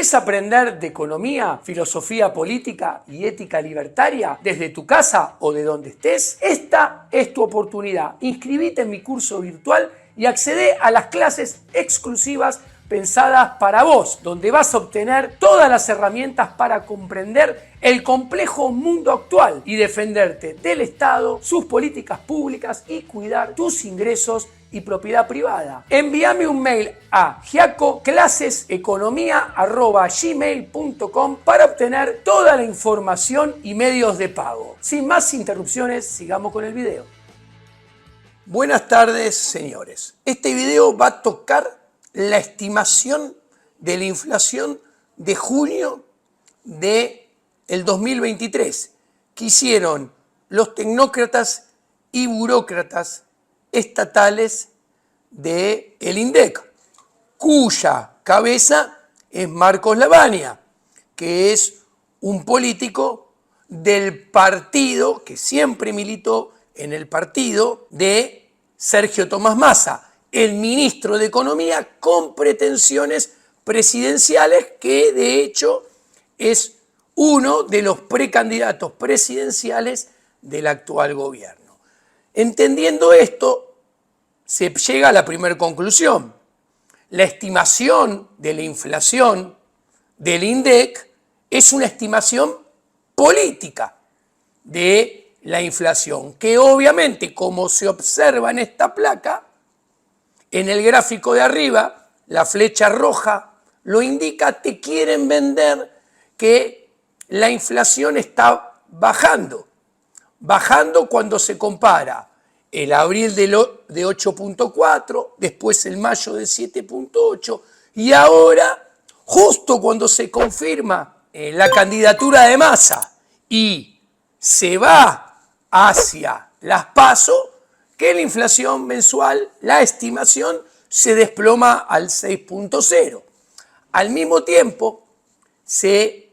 ¿Querés aprender de economía, filosofía política y ética libertaria desde tu casa o de donde estés? Esta es tu oportunidad. Inscribite en mi curso virtual y accede a las clases exclusivas pensadas para vos, donde vas a obtener todas las herramientas para comprender el complejo mundo actual y defenderte del Estado, sus políticas públicas y cuidar tus ingresos y propiedad privada. Envíame un mail a giacoclaseseconomia@gmail.com para obtener toda la información y medios de pago. Sin más interrupciones, sigamos con el video. Buenas tardes, señores. Este video va a tocar la estimación de la inflación de junio del 2023 que hicieron los tecnócratas y burócratas estatales del INDEC, cuya cabeza es Marcos Lavagna, que es un político del partido, que siempre militó en el partido de Sergio Tomás Massa, el ministro de Economía con pretensiones presidenciales, que de hecho es uno de los precandidatos presidenciales del actual gobierno. Entendiendo esto, se llega a la primera conclusión. La estimación de la inflación del INDEC es una estimación política de la inflación, que obviamente, como se observa en esta placa, en el gráfico de arriba, la flecha roja lo indica, te quieren vender que la inflación está bajando cuando se compara el abril de 8.4, después el mayo de 7.8 y ahora, justo cuando se confirma la candidatura de Massa y se va hacia las PASO, que la inflación mensual, la estimación, se desploma al 6.0. Al mismo tiempo, se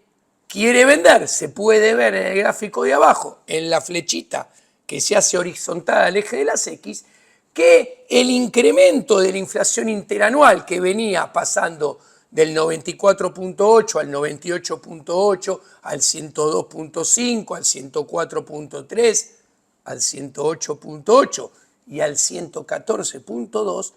quiere vender, se puede ver en el gráfico de abajo, en la flechita que se hace horizontal al eje de las X, que el incremento de la inflación interanual que venía pasando del 94.8 al 98.8, al 102.5, al 104.3, al 108.8 y al 114.2,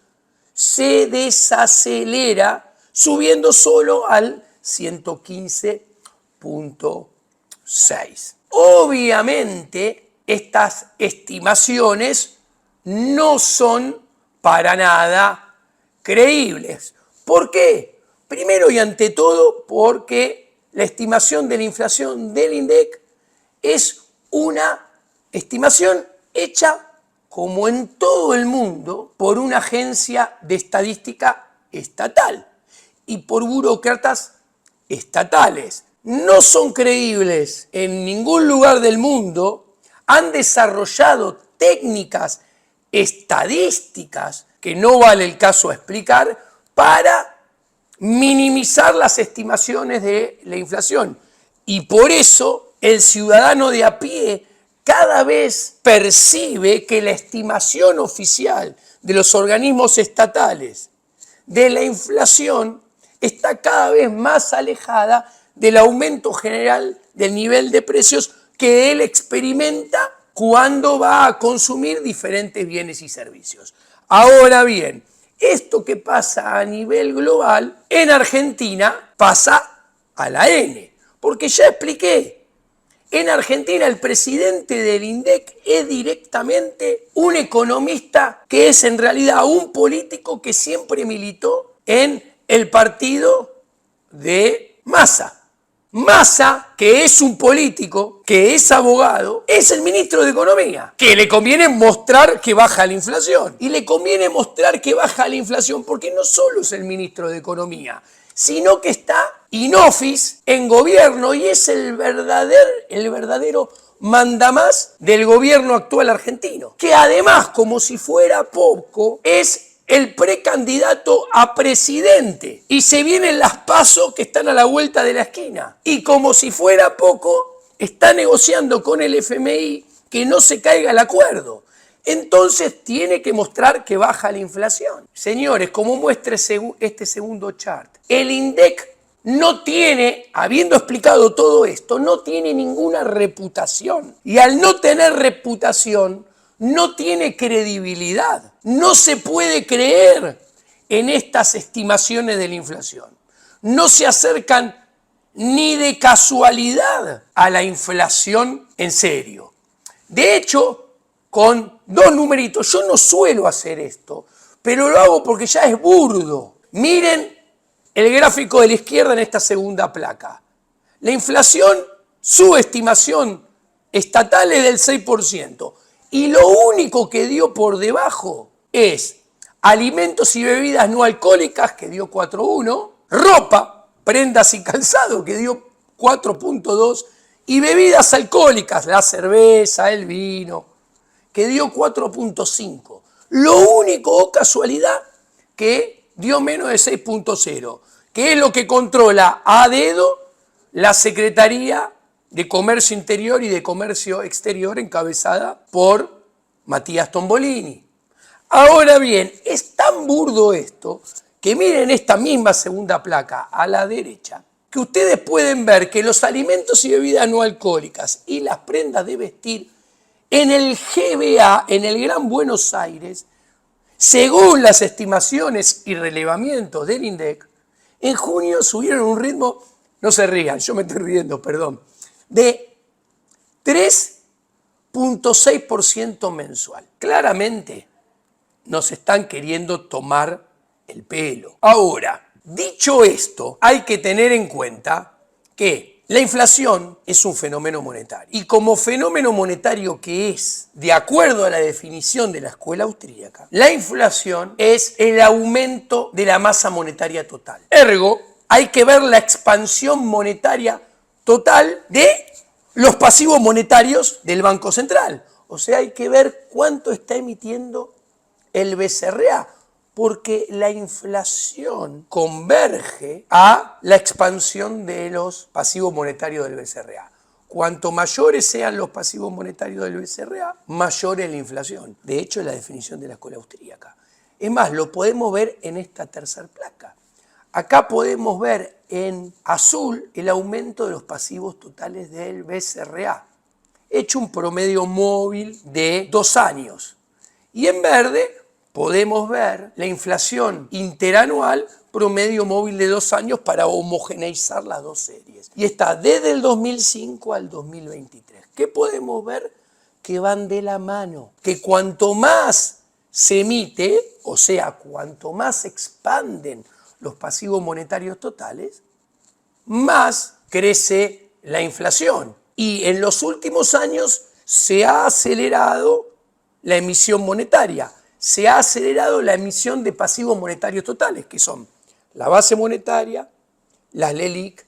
se desacelera subiendo solo al 115.6. Obviamente, estas estimaciones no son para nada creíbles. ¿Por qué? Primero y ante todo porque la estimación de la inflación del INDEC es una estimación hecha, como en todo el mundo, por una agencia de estadística estatal y por burócratas estatales. No son creíbles en ningún lugar del mundo, han desarrollado técnicas estadísticas que no vale el caso explicar para minimizar las estimaciones de la inflación. Y por eso el ciudadano de a pie cada vez percibe que la estimación oficial de los organismos estatales de la inflación está cada vez más alejada del aumento general del nivel de precios que él experimenta cuando va a consumir diferentes bienes y servicios. Ahora bien, esto que pasa a nivel global, en Argentina pasa a la N, porque ya expliqué. En Argentina el presidente del INDEC es directamente un economista que es en realidad un político que siempre militó en el partido de Massa. Massa, que es un político, que es abogado, es el ministro de Economía, que le conviene mostrar que baja la inflación. Y le conviene mostrar que baja la inflación porque no solo es el ministro de Economía, sino que está in office en gobierno y es el verdadero mandamás del gobierno actual argentino, que además, como si fuera poco, es el precandidato a presidente y se vienen las PASO que están a la vuelta de la esquina y como si fuera poco está negociando con el FMI que no se caiga el acuerdo. Entonces tiene que mostrar que baja la inflación. Señores, como muestra este segundo chart, el INDEC no tiene, habiendo explicado todo esto, no tiene ninguna reputación. Y al no tener reputación, no tiene credibilidad. No se puede creer en estas estimaciones de la inflación. No se acercan ni de casualidad a la inflación en serio. De hecho, con dos numeritos, yo no suelo hacer esto, pero lo hago porque ya es burdo. Miren el gráfico de la izquierda en esta segunda placa. La inflación, su estimación estatal es del 6%. Y lo único que dio por debajo es alimentos y bebidas no alcohólicas, que dio 4,1, ropa, prendas y calzado, que dio 4,2, y bebidas alcohólicas, la cerveza, el vino, que dio 4,5. Lo único, o casualidad, que dio menos de 6,0, que es lo que controla a dedo la Secretaría de Comercio Interior y de Comercio Exterior, encabezada por Matías Tombolini. Ahora bien, es tan burdo esto que miren esta misma segunda placa a la derecha, que ustedes pueden ver que los alimentos y bebidas no alcohólicas y las prendas de vestir en el GBA, en el Gran Buenos Aires, según las estimaciones y relevamientos del INDEC, en junio subieron un ritmo, no se rían, yo me estoy riendo, perdón, de 3,6% mensual. Claramente nos están queriendo tomar el pelo. Ahora, dicho esto, hay que tener en cuenta que la inflación es un fenómeno monetario. Y como fenómeno monetario que es, de acuerdo a la definición de la escuela austríaca, la inflación es el aumento de la masa monetaria total. Ergo, hay que ver la expansión monetaria total de los pasivos monetarios del Banco Central. O sea, hay que ver cuánto está emitiendo el BCRA, porque la inflación converge a la expansión de los pasivos monetarios del BCRA. Cuanto mayores sean los pasivos monetarios del BCRA, mayor es la inflación. De hecho, es la definición de la escuela austríaca. Es más, lo podemos ver en esta tercera placa. Acá podemos ver en azul el aumento de los pasivos totales del BCRA, hecho un promedio móvil de 2 años. Y en verde podemos ver la inflación interanual promedio móvil de 2 años para homogeneizar las dos series. Y está desde el 2005 al 2023. ¿Qué podemos ver? Que van de la mano. Que cuanto más se emite, o sea, cuanto más se expanden los pasivos monetarios totales, más crece la inflación. Y en los últimos años se ha acelerado la emisión monetaria, se ha acelerado la emisión de pasivos monetarios totales, que son la base monetaria, las LELIQ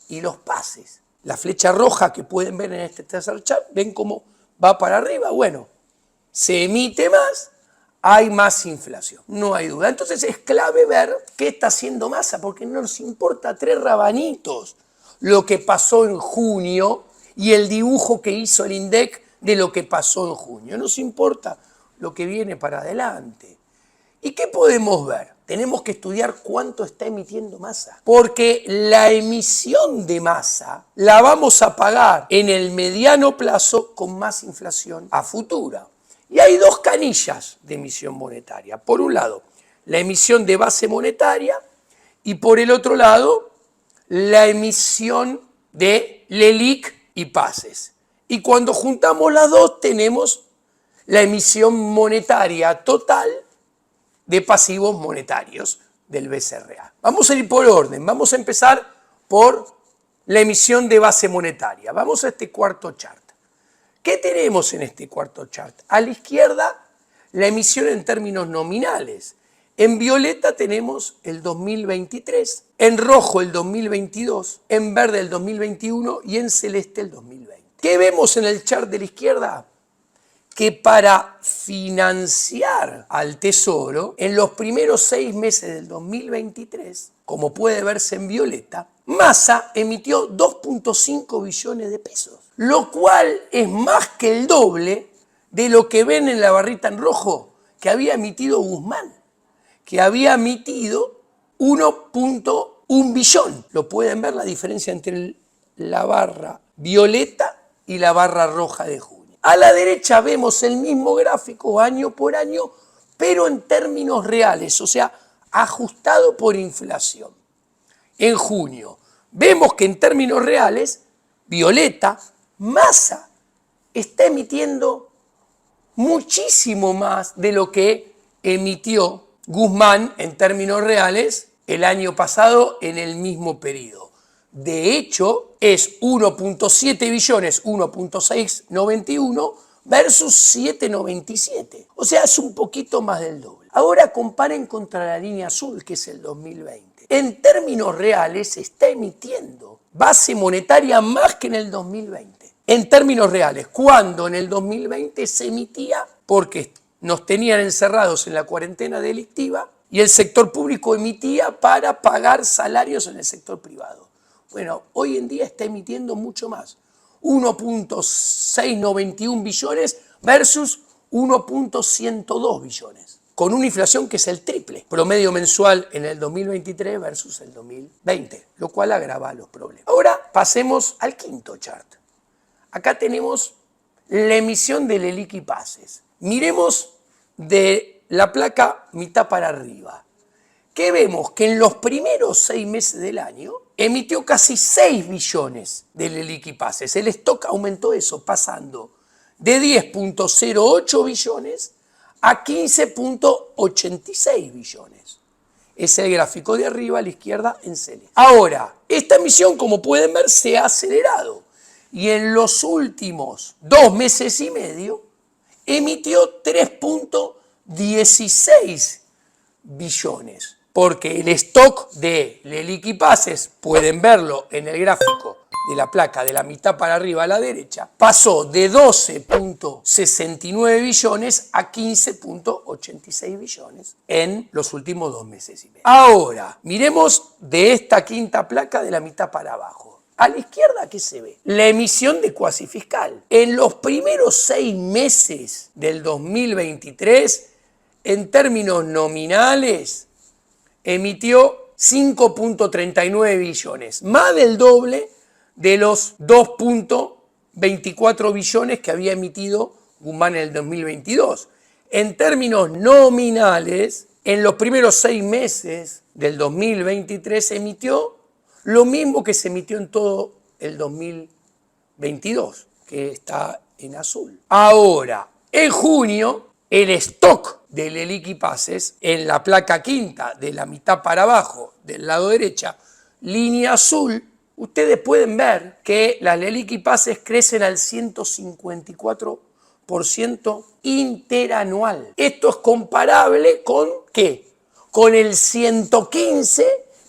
y los pases. La flecha roja que pueden ver en este tercer chart, ven cómo va para arriba. Bueno, se emite más, hay más inflación, no hay duda. Entonces es clave ver qué está haciendo Massa, porque no nos importa 3 rabanitos lo que pasó en junio y el dibujo que hizo el INDEC de lo que pasó en junio. Nos importa lo que viene para adelante. ¿Y qué podemos ver? Tenemos que estudiar cuánto está emitiendo Massa, porque la emisión de Massa la vamos a pagar en el mediano plazo con más inflación a futura. Y hay 2 canillas de emisión monetaria. Por un lado, la emisión de base monetaria y por el otro lado, la emisión de LELIQ y pases. Y cuando juntamos las dos tenemos la emisión monetaria total de pasivos monetarios del BCRA. Vamos a ir por orden. Vamos a empezar por la emisión de base monetaria. Vamos a este cuarto chart. ¿Qué tenemos en este cuarto chart? A la izquierda, la emisión en términos nominales. En violeta tenemos el 2023, en rojo el 2022, en verde el 2021 y en celeste el 2020. ¿Qué vemos en el chart de la izquierda? Que para financiar al Tesoro, en los primeros 6 meses del 2023, como puede verse en violeta, Massa emitió 2,5 billones de pesos, lo cual es más que el doble de lo que ven en la barrita en rojo que había emitido Guzmán, que había emitido 1,1 1 billón. Lo pueden ver la diferencia entre la barra violeta y la barra roja de junio. A la derecha vemos el mismo gráfico año por año, pero en términos reales, o sea, ajustado por inflación. En junio vemos que en términos reales, Violeta, Massa, está emitiendo muchísimo más de lo que emitió Guzmán en términos reales el año pasado en el mismo periodo. De hecho, es 1.7 billones, 1.691 versus 797. O sea, es un poquito más del doble. Ahora comparen contra la línea azul, que es el 2020. En términos reales, se está emitiendo base monetaria más que en el 2020. En términos reales, cuando en el 2020 se emitía porque nos tenían encerrados en la cuarentena delictiva y el sector público emitía para pagar salarios en el sector privado. Bueno, hoy en día está emitiendo mucho más. 1.691 billones versus 1.102 billones. Con una inflación que es el triple, promedio mensual en el 2023 versus el 2020, lo cual agrava los problemas. Ahora pasemos al quinto chart. Acá tenemos la emisión del LELIQ y pases. Miremos de la placa mitad para arriba, que vemos que en los primeros 6 meses del año emitió casi 6 billones de LELIQ y pases. El stock aumentó eso, pasando de 10.08 billones a 15.86 billones. Es el gráfico de arriba a la izquierda en celeste. Ahora, esta emisión, como pueden ver, se ha acelerado y en los últimos 2 meses y medio emitió 3.16 billones. Porque el stock de LELIQ y pases, pueden verlo en el gráfico de la placa de la mitad para arriba a la derecha, pasó de 12.69 billones a 15.86 billones en los últimos 2 meses y medio. Ahora, miremos de esta quinta placa de la mitad para abajo. A la izquierda, ¿qué se ve? La emisión de cuasi fiscal. En los primeros 6 meses del 2023, en términos nominales, emitió 5.39 billones, más del doble de los 2.24 billones que había emitido Guzmán en el 2022. En términos nominales, en los primeros 6 meses del 2023 se emitió lo mismo que se emitió en todo el 2022, que está en azul. Ahora, en junio, el stock de LELIQ y pases en la placa quinta de la mitad para abajo del lado derecha, línea azul, ustedes pueden ver que las LELIQ y pases crecen al 154% interanual. Esto es comparable con ¿qué? Con el 115%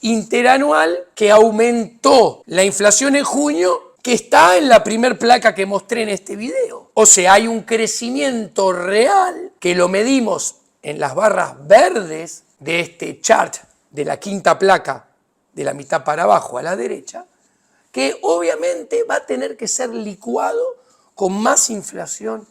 interanual que aumentó la inflación en junio, que está en la primer placa que mostré en este video. O sea, hay un crecimiento real que lo medimos en las barras verdes de este chart de la quinta placa de la mitad para abajo a la derecha, que obviamente va a tener que ser licuado con más inflación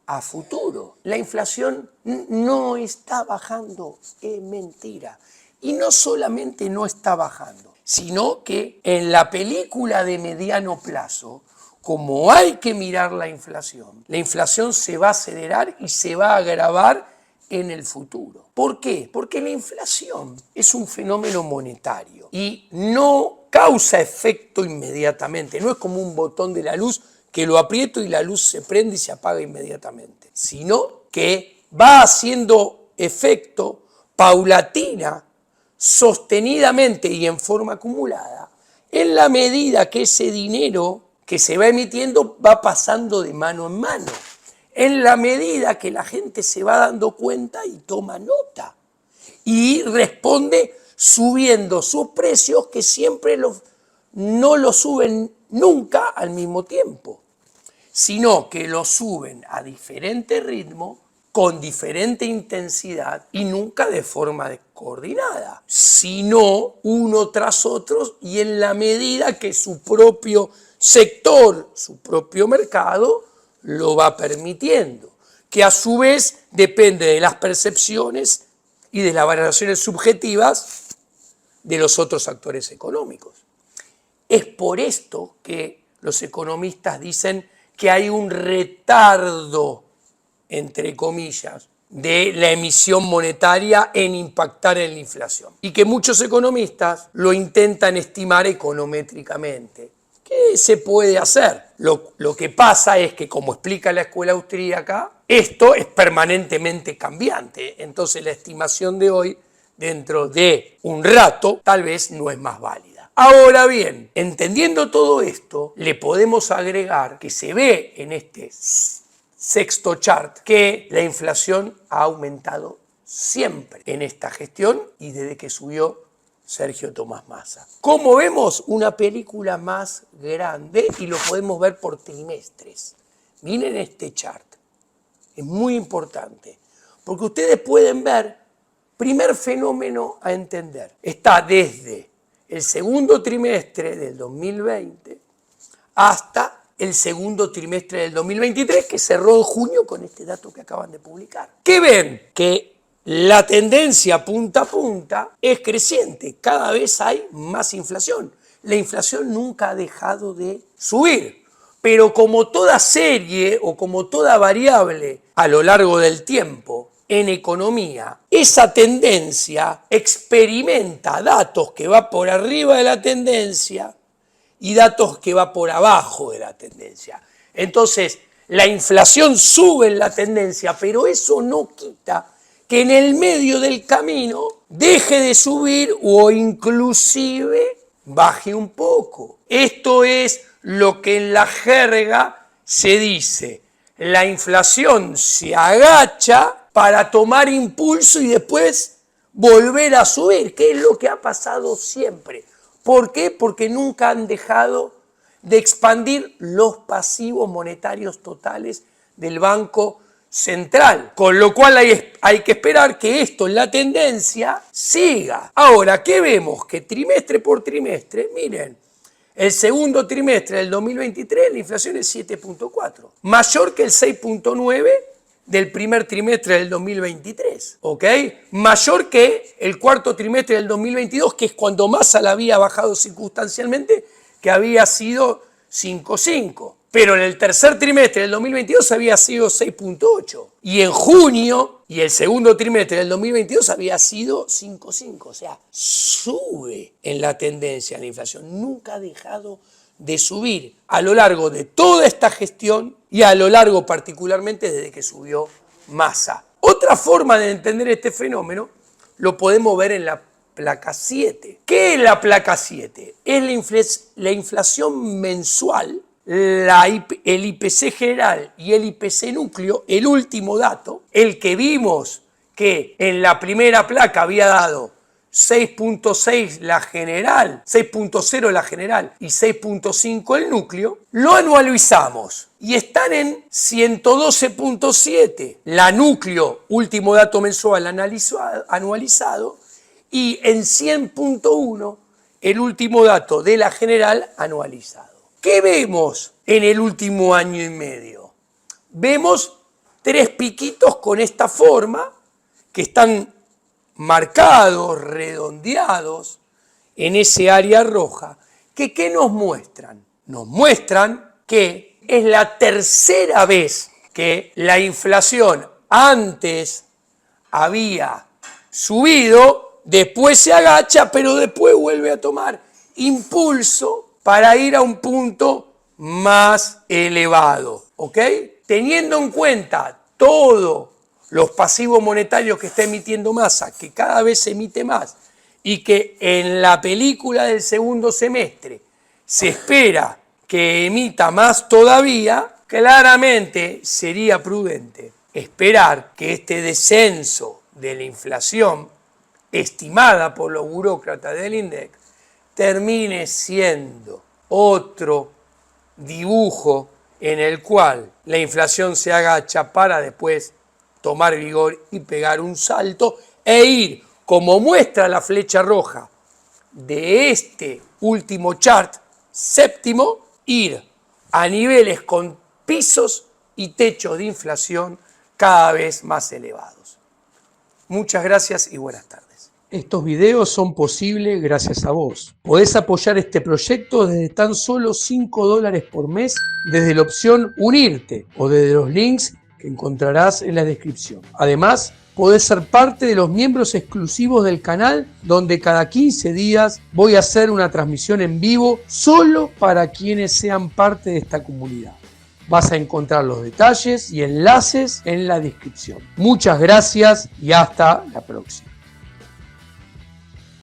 a futuro. La inflación no está bajando, es mentira. Y no solamente no está bajando, sino que en la película de mediano plazo, como hay que mirar la inflación se va a acelerar y se va a agravar en el futuro. ¿Por qué? Porque la inflación es un fenómeno monetario y no causa efecto inmediatamente. No es como un botón de la luz que lo aprieto y la luz se prende y se apaga inmediatamente, sino que va haciendo efecto paulatina, sostenidamente y en forma acumulada, en la medida que ese dinero que se va emitiendo va pasando de mano en mano, en la medida que la gente se va dando cuenta y toma nota y responde subiendo sus precios, que siempre no los suben nunca al mismo tiempo, sino que los suben a diferente ritmo, con diferente intensidad y nunca de forma coordinada, sino uno tras otro y en la medida que su propio sector, su propio mercado lo va permitiendo, que a su vez depende de las percepciones y de las valoraciones subjetivas de los otros actores económicos. Es por esto que los economistas dicen que hay un retardo, entre comillas, de la emisión monetaria en impactar en la inflación. Y que muchos economistas lo intentan estimar econométricamente. ¿Qué se puede hacer? Lo que pasa es que, como explica la escuela austríaca, esto es permanentemente cambiante. Entonces la estimación de hoy, dentro de un rato, tal vez no es más válida. Ahora bien, entendiendo todo esto, le podemos agregar que se ve en este sexto chart que la inflación ha aumentado siempre en esta gestión y desde que subió Sergio Tomás Massa. Como vemos, una película más grande y lo podemos ver por trimestres. Miren este chart, es muy importante, porque ustedes pueden ver, primer fenómeno a entender, está desde el segundo trimestre del 2020 hasta el segundo trimestre del 2023, que cerró en junio con este dato que acaban de publicar. ¿Qué ven? Que la tendencia punta a punta es creciente, cada vez hay más inflación. La inflación nunca ha dejado de subir, pero como toda serie o como toda variable a lo largo del tiempo en economía, esa tendencia experimenta datos que va por arriba de la tendencia y datos que va por abajo de la tendencia. Entonces, la inflación sube en la tendencia, pero eso no quita que en el medio del camino deje de subir o inclusive baje un poco. Esto es lo que en la jerga se dice: la inflación se agacha para tomar impulso y después volver a subir, que es lo que ha pasado siempre. ¿Por qué? Porque nunca han dejado de expandir los pasivos monetarios totales del Banco Central, con lo cual hay que esperar que esto, la tendencia, siga. Ahora, ¿qué vemos? Que trimestre por trimestre, miren, el segundo trimestre del 2023 la inflación es 7.4, mayor que el 6.9 del primer trimestre del 2023, ¿ok? Mayor que el cuarto trimestre del 2022, que es cuando Massa la había bajado circunstancialmente, que había sido 5.5. Pero en el tercer trimestre del 2022 había sido 6.8. Y en junio y el segundo trimestre del 2022 había sido 5.5. O sea, sube en la tendencia la inflación. Nunca ha dejado de subir a lo largo de toda esta gestión y a lo largo particularmente desde que subió Massa. Otra forma de entender este fenómeno lo podemos ver en la placa 7. ¿Qué es la placa 7? Es la inflación mensual, el IPC general y el IPC núcleo, el último dato, el que vimos que en la primera placa había dado 6.6 la general, 6.0 la general y 6.5 el núcleo, lo anualizamos y están en 112.7 la núcleo, último dato mensual anualizado, y en 100.1 el último dato de la general anualizado. ¿Qué vemos en el último año y medio? Vemos tres piquitos con esta forma que están marcados, redondeados en ese área roja, que ¿qué nos muestran? Nos muestran que es la tercera vez que la inflación antes había subido, después se agacha, pero después vuelve a tomar impulso para ir a un punto más elevado, ¿ok? Teniendo en cuenta todo los pasivos monetarios que está emitiendo Massa, que cada vez se emite más, y que en la película del segundo semestre se espera que emita más todavía, claramente sería prudente esperar que este descenso de la inflación, estimada por los burócratas del INDEC, termine siendo otro dibujo en el cual la inflación se agacha para después tomar vigor y pegar un salto e ir, como muestra la flecha roja de este último chart, séptimo, ir a niveles con pisos y techos de inflación cada vez más elevados. Muchas gracias y buenas tardes. Estos videos son posibles gracias a vos. Podés apoyar este proyecto desde tan solo $5 por mes desde la opción Unirte o desde los links que encontrarás en la descripción. Además, podés ser parte de los miembros exclusivos del canal, donde cada 15 días voy a hacer una transmisión en vivo solo para quienes sean parte de esta comunidad. Vas a encontrar los detalles y enlaces en la descripción. Muchas gracias y hasta la próxima.